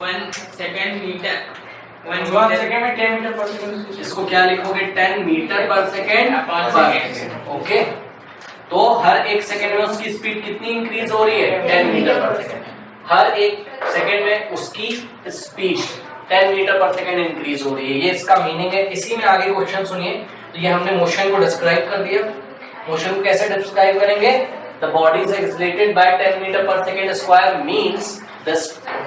1 second metre 1 second में 10 metre per second. इसको क्या लिखोगे 10 मीटर पर सेकेंड पर पर सेकेंड। सेकेंड। ओके, तो हर एक सेकेंड में उसकी स्पीड कितनी इंक्रीज हो रही है 10 मीटर पर सेकेंड। हर एक सेकेंड में उसकी speed 10 metre per second increase हो रही है, ये इसका मीनिंग है। इसी में आगे क्वेश्चन सुनिए। तो ये हमने मोशन को डिस्क्राइब कर दिया। मोशन को कैसे डिस्क्राइब करेंगे? The body is accelerated by 10 metre per second square means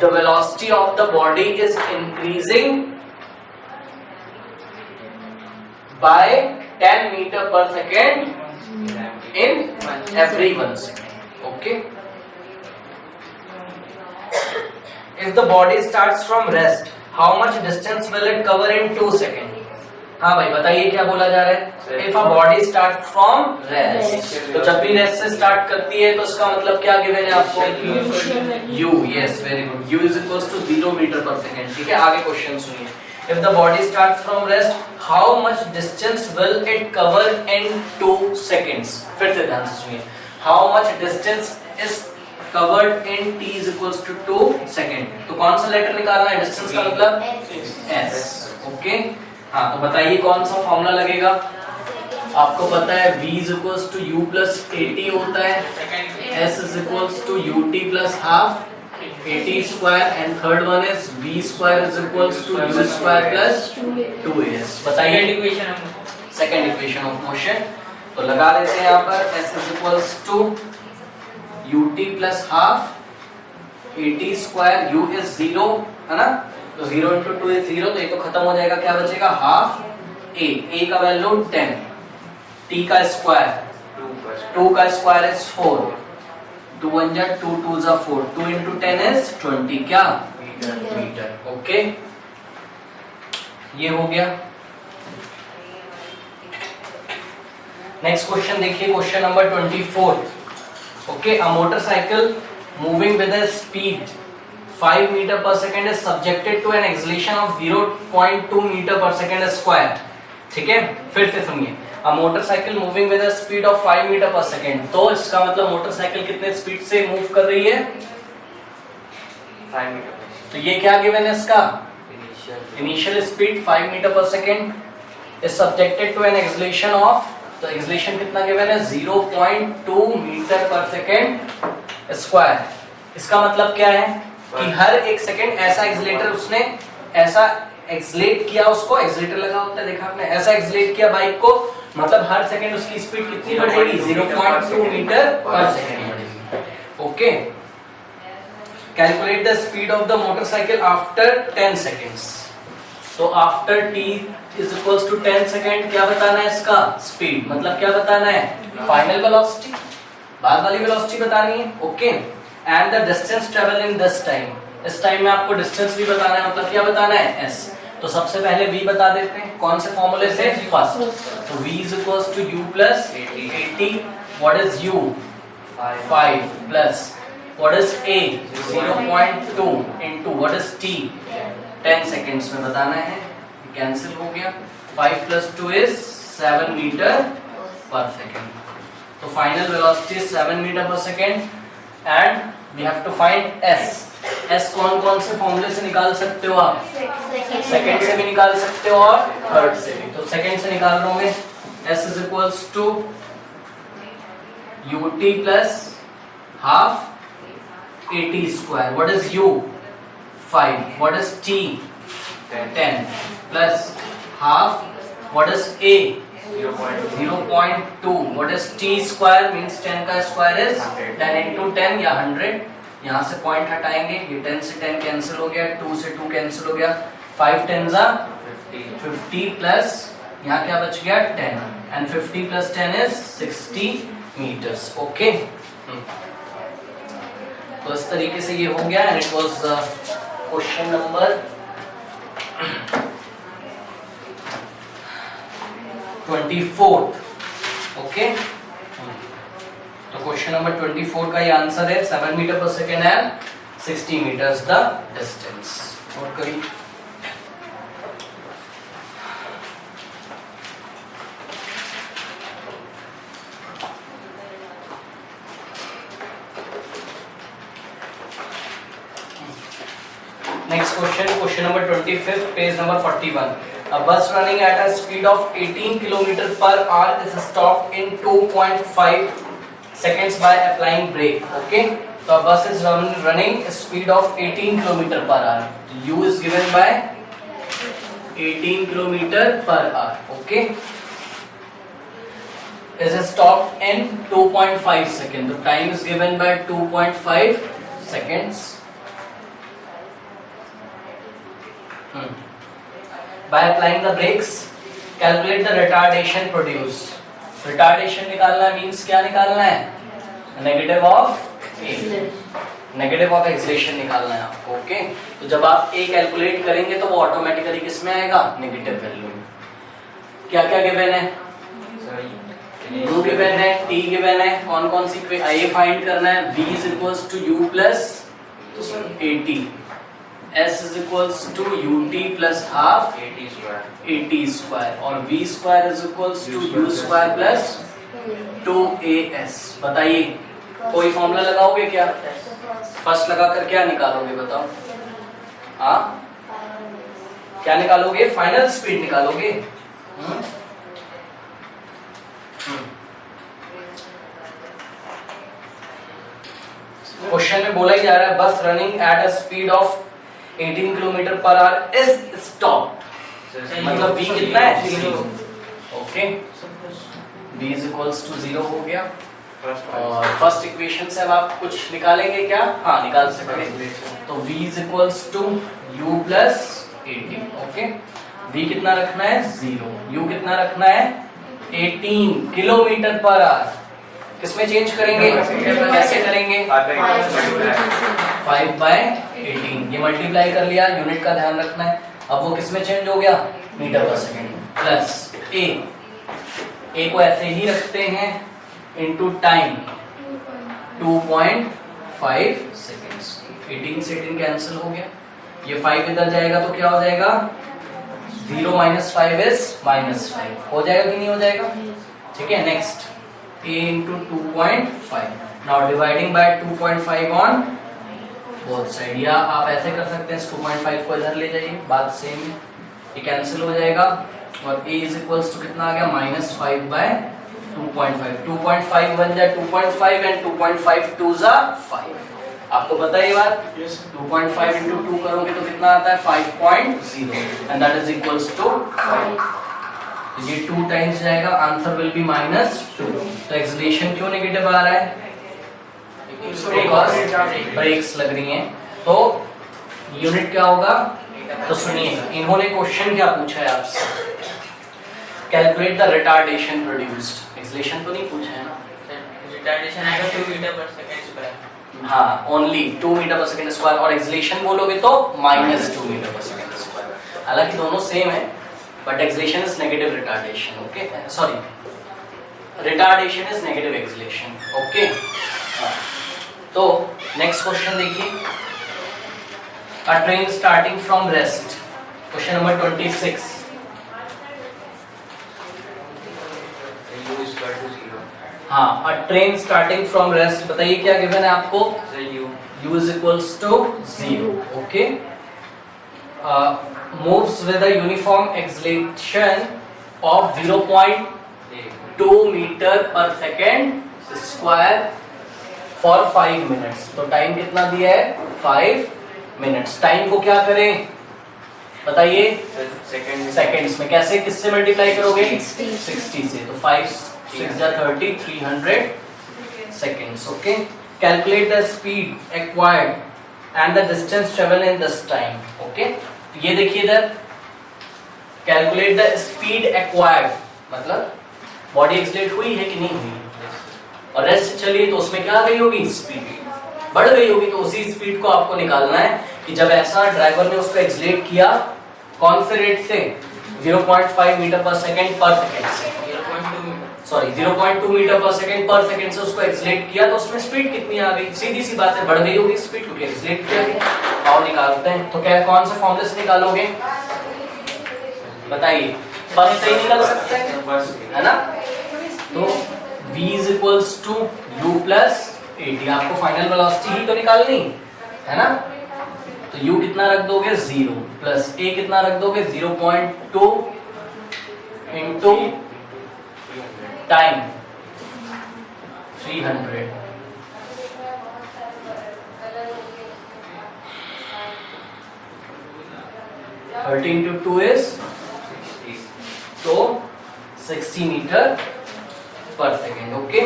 the velocity of the body is increasing by 10 meter per second in every 1 second. Okay, if the body starts from rest, how much distance will it cover in 2 seconds? हाँ भाई बताइए क्या बोला जा रहा है? If a body start from rest, तो जब भी रेस्ट से स्टार्ट करती है तो उसका मतलब क्या गिवन है आपको? u, yes, very good. u is equals to 0 metre per second. ठीक है, आगे क्वेश्चन सुनिए। If the body starts from rest, how much distance will it cover in 2 seconds? फिर से ध्यान से सुनिए। How much distance is covered in t is equals to 2 second? तो कौन सा लेटर निकालना है? डिस्टेंस का मतलब s। ओके, हाँ तो बताइए कौन सा फॉर्मूला लगेगा? आपको पता है v is equals to u plus at होता है, s is equals to ut plus half at square, and third one is v square is equals to u square plus 2as। बताइए सेकंड इक्वेशन ऑफ मोशन। तो लगा देते हैं यहाँ पर s is equals to ut plus half at square, u is 0 है ना, तो 0 into 2 is 0, तो ये तो खत्म हो जाएगा। क्या बचेगा? हाफ a का वैल्यू 10, t का स्क्वायर 2 का स्क्वायर इज 4, 2 1 जा 2 2 जा 4, 2 into 10 is 20 क्या मीटर। ओके, ये हो गया। नेक्स्ट क्वेश्चन देखिए, question number 24। Okay, a motorcycle moving with a speed 5 meter per second is subjected to an acceleration of 0.2 meter per second square। ठीक है, फिर से सुनिए। A motorcycle moving with a speed of 5 meter per second, तो इसका मतलब motorcycle कितने speed से मूव कर रही है? 5 मीटर। तो ये क्या गिवन है इसका? Initial speed 5 metre per second is subjected to an acceleration of, तो एक्सेलरेशन कितना गिवन है? 0.2 मीटर पर सेकेंड स्क्वायर। इसका मतलब क्या है कि हर एक सेकंड ऐसा एक्सीलरेटर उसने ऐसा एक्सीलरेट किया, उसको एक्सीलरेटर लगा होता है देखा आपने, ऐसा एक्सीलरेट किया बाइक को, मतलब हर सेकंड उसकी स्पीड कितनी बढ़ेगी? 0.2 मीटर पर सेकंड बढ़ेगी। Okay, calculate the speed of the motorcycle after 10 seconds. तो after t is equals to 10 second क्या बताना है? इसका स्पीड मतलब क्या बताना है? फाइनल वेलोसिटी, बाद वाली वेलोसिटी बतानी है। Okay, and the distance travel in this time, इस टाइम में आपको डिस्टेंस भी बताना है, मतलब क्या बताना है? s। तो सबसे पहले v बता देते हैं, कौन से फॉर्मूले से? फर्स्ट, तो v is equals to u plus 80, what is u? 5 plus what is a? 0.2 into what is t? 10 seconds में बताना है, कैंसिल हो गया। 5 plus 2 is 7 metre per second. तो final velocity 7 metre per second and we have to find s। s कौन कौन से फॉर्मूले से निकाल सकते हो आप? सेकंड से भी निकाल सकते हो और थर्ड से भी। तो सेकंड से निकाल लोगे, s is equals to ut plus half at square, what is u? 5, what is t? 10 plus half, what is a? 0.2, what is t square means 10 का स्क्वायर is 10 into 10 या 100। यहाँ से पॉइंट हटाएंगे, ये 10 से 10 कैंसिल हो गया, 2 से 2 कैंसिल हो गया, 5 10 50 प्लस यहाँ क्या बच गया? 10, and 50 plus 10 is 60 meters। Okay, तो इस तरीके से ये हो गया, and it was question number 24। Okay, तो क्वेश्चन नंबर 24 का ये आंसर है 7 metre per second and 60 metres the distance. Note करिए। Next next question number 25, page number 41. A bus running at a speed of 18 km per hour is stopped in 2.5 seconds by applying brake. Okay, so a bus is running a speed of 18 km per hour. U is given by 18 km per hour. Okay, is stopped in 2.5 seconds. The time is given by 2.5 seconds. By applying the brakes, calculate the retardation produced. Retardation निकालना means क्या निकालना है? Negative of A. Negative of acceleration निकालना है आपको. Okay, तो जब आप A कैलकुलेट करेंगे तो वो ऑटोमेटिकली किस में आएगा? नेगेटिव वैल्यू में. क्या क्या गिवन है? U गिवन है, T गिवन है. कौन कौन सी A फाइंड करना है? V is equals to U plus AT. S is equals to UT plus half AT square और V square is equals to U square plus 2AS. बताइए कोई formula लगाओगे क्या? फर्स्ट लगा कर क्या निकालोगे बताओ? हाँ, क्या निकालोगे? फाइनल स्पीड निकालोगे. क्वेश्चन में बोला ही जा रहा है bus running at a speed of 18 kilometre per hour is stop. मतलब v कितना है? 0. Okay, v is equals to 0 हो गया. और फर्स्ट इक्वेशन से अब आप कुछ निकालेंगे क्या? हाँ, निकाल सकते हैं. तो v is equals to u plus 18. Okay, v कितना रखना है? 0. u कितना रखना है? 18 किलोमीटर पर आवर. किसमें चेंज करेंगे? कैसे करेंगे? 5 by 18. ये मल्टीप्लाई कर लिया, यूनिट का ध्यान रखना है. अब वो किसमें चेंज हो गया? Metre per second. प्लस ए को ऐसे ही रखते हैं इनटू टाइम 2.5 सेकेंड्स. 18 से 18 कैंसिल हो गया. ये 5 इधर जाएगा तो क्या हो जाएगा? 0 minus 5 is -5. हो जाएगा कि नहीं हो जाएगा? ठीक है. Next a into 2.5. Now dividing by 2.5 on both side. या आप ऐसे कर सकते हैं, 2.5 को इधर ले जाइए, बात सेम है. ये कैंसिल हो जाएगा और a is equals to कितना आ गया? -5 by 2.5. 2.5 बन जाए 2.5 and 2.5 2 जा 5. आपको पता है ये बात? 2.5 into 2 करोगे तो कितना आता है? 5.0 and that is equals to 5. ये 2 टाइम्स जाएगा, आंसर विल बी -2. तो एक्सेलरेशन क्यों नेगेटिव आ रहा है? बिकॉज़ ब्रेक्स लग रही हैं. तो यूनिट क्या होगा? तो सुनिए, इन्होंने क्वेश्चन क्या पूछा है आपसे? Calculate the retardation produced. Acceleration तो नहीं पूछा है ना? रिटार्डेशन आएगा 2 मीटर पर सेकंड स्क्वायर. हाँ, only 2 metre per second square. और एक्सेलरेशन बोलोगे तो -2 मीटर पर सेकंड स्क्वायर. हालांकि दोनों सेम है, but acceleration is negative retardation. Okay, sorry, retardation is negative acceleration. Okay, तो next question देखिए. A train starting from rest. Question number 26. u is equal to 0. हाँ, a train starting from rest. बताइए क्या given है आपको? u is equals to 0. Okay, moves with a uniform acceleration of 0.2 meter per second square for 5 minutes. तो time कितना दिया है? 5 minutes. Time को क्या करें बताइए? सेकेंड्स में. कैसे, किससे मल्टीप्लाई करोगे? 60 से. तो 5 6 जा 30, 300 seconds. Okay, calculate the speed acquired and the distance traveled in this time. Okay, ये देखिए इधर, कैलकुलेट द स्पीड एक्वायर्ड, मतलब बॉडी एक्सलेट हुई है कि नहीं हुई. और रेस्ट चलिए तो उसमें क्या गई होगी? स्पीड बढ़ गई होगी. तो उसी स्पीड को आपको निकालना है कि जब ऐसा ड्राइवर ने उसको एक्सलेट किया, कौन से रेट से? 0.5 मीटर पर सेकेंड पर सेकेंड से. 0.2 मीटर पर सेकेंड से उसको एक्सलेट किया, तो उसमें स्पीड कितनी आ गई? सीधी सी बात है, बढ़ गई होगी स्पीड, क्योंकि एक्सलेट किया गया. और निकालते हैं तो क्या, कौन से फॉर्मूले से निकालोगे बताइए? फर्स्ट से ही निकल सकते हैं, है ना? तो v is equals to u plus 80. आपको फाइनल वेलोसिटी ही तो निकालनी है ना? तो तो u कितना रख दोगे 0 प्लस a कितना रख दोगे 0.2 इंटू टाइम 300 30 into 2 is तो 60 मीटर पर सेकेंड। ओके,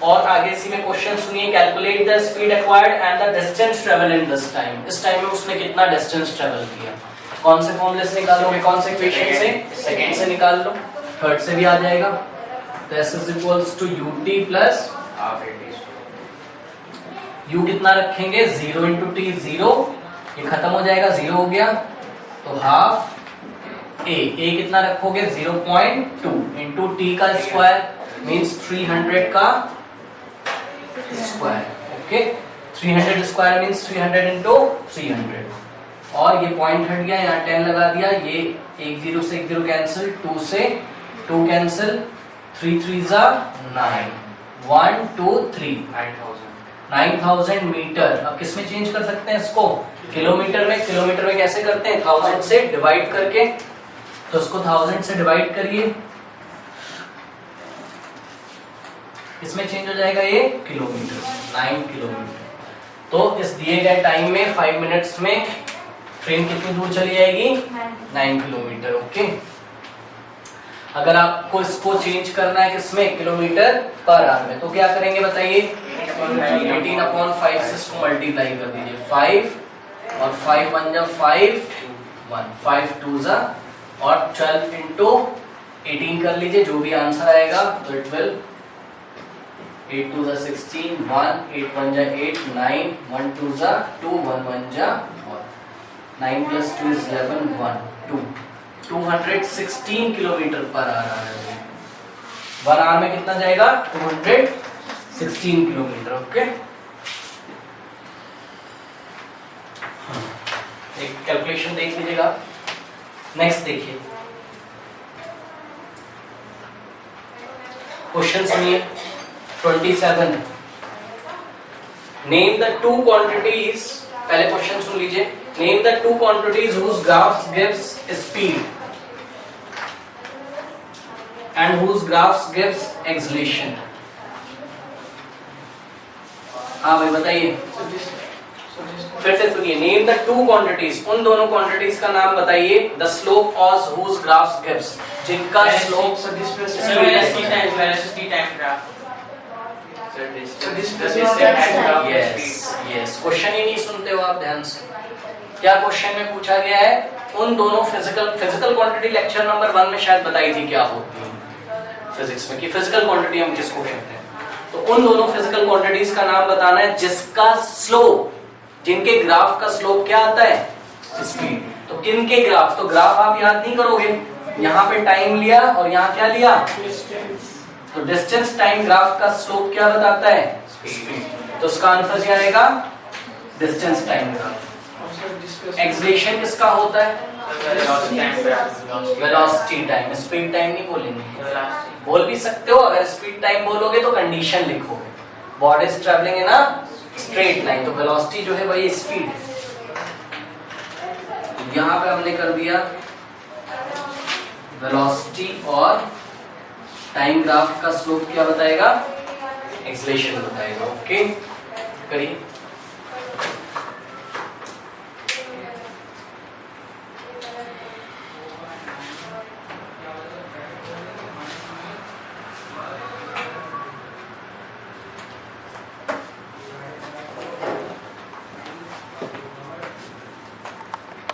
और आगे इसी में क्वेश्चन सुनिए, calculate the speed acquired and the distance travel in this time. इस टाइम में उसने कितना डिस्टेंस ट्रेवल किया। कौन से फॉर्मूले से निकालोगे, कौन से इक्वेशन से, सेकंड से निकाल लो, थर्ड से भी आ जाएगा। तो s is equals to ut plus u कितना रखेंगे 0 इंटू टी 0, ये खत्म हो जाएगा, 0 हो गया तो हाफ a कितना रखोगे 0.2 इंटू टी का स्क्वायर मींस 300 का square. Okay, 300 square means 300 into 300, और ये पॉइंट हट गया, यहाँ 10 लगा दिया, ये 1 0 से 1 0 कैंसिल, 2 से 2 कैंसिल, 3 3 जा 9, 1 2 3 9000 मीटर। अब किस में चेंज कर सकते हैं इसको, किलोमीटर में। किलोमीटर में कैसे करते हैं, 1000 से डिवाइड करके, तो इसको 1000 से डिवाइड करिए, इसमें चेंज हो जाएगा ये किलोमीटर, 9 किलोमीटर। तो इस दिए गए टाइम में 5 मिनट्स में ट्रेन कितनी दूर चली जाएगी, 9 किलोमीटर। ओके, अगर आपको इसको चेंज करना है किसमें, किलोमीटर पर आवर में, तो क्या करेंगे बताइए, 18/5 से इसको मल्टीप्लाई कर दीजिए, 5 और 5 1 जा 5 1 5 2 जा, और 12 इंटू 18 कर लीजिए, जो भी आंसर आएगा तो इट विल 8 2 जा 16, 1 8 1 जा 8, 9 1 2 जा 2, 1 1 जा 1, 9 plus 2 is 11, 1 2 216 किलोमीटर पर आ रहा है। 1 आवर में कितना जाएगा, 216 किलोमीटर। ओके, एक कैलकुलेशन देख लीजिएगा। नेक्स्ट देखिए, क्वेश्चन सुनिए 27, नेम द टू क्वांटिटीज। पहले क्वेश्चन सुन लीजिए, name the two quantities whose graphs gives speed and whose graphs gives acceleration। हाँ भाई बताइए, फिर से सुनिए, नेम द टू क्वांटिटीज, उन दोनों क्वांटिटीज का नाम बताइए, the slope of whose graphs gives, जिनका slope velocity time graph। Yes, question ही नहीं सुनते हो आप ध्यान से। क्या क्वेश्चन में पूछा गया है, उन दोनों फिजिकल क्वांटिटी लेक्चर नंबर 1 में शायद बताई थी क्या होती है फिजिक्स में, कि फिजिकल क्वांटिटी हम किसको कहते हैं। तो उन दोनों फिजिकल क्वांटिटीज का नाम बताना है जिसका स्लोप, जिनके ग्राफ का स्लोप क्या आता है, स्पीड। तो किन के ग्राफ, तो ग्राफ आप याद नहीं करोगे, यहाँ पे टाइम लिया और यहाँ क्या लिया, तो डिस्टेंस टाइम ग्राफ का स्लोप क्या बताता है, स्पीड। तो उसका आंसर क्या आएगा, डिस्टेंस टाइम ग्राफ। एक्सेलरेशन किसका होता है, वेलोसिटी टाइम, स्पीड टाइम नहीं बोलेंगे। बोल भी सकते हो, अगर स्पीड टाइम बोलोगे तो कंडीशन लिखोगे, body is travelling in a straight line, तो वेलोसिटी जो है वही स्पीड। यहाँ पे हमने कर दिया वेलोसिटी, और टाइम ग्राफ का स्लोप क्या बताएगा, एक्सेलरेशन बताएगा। ओके, करिए।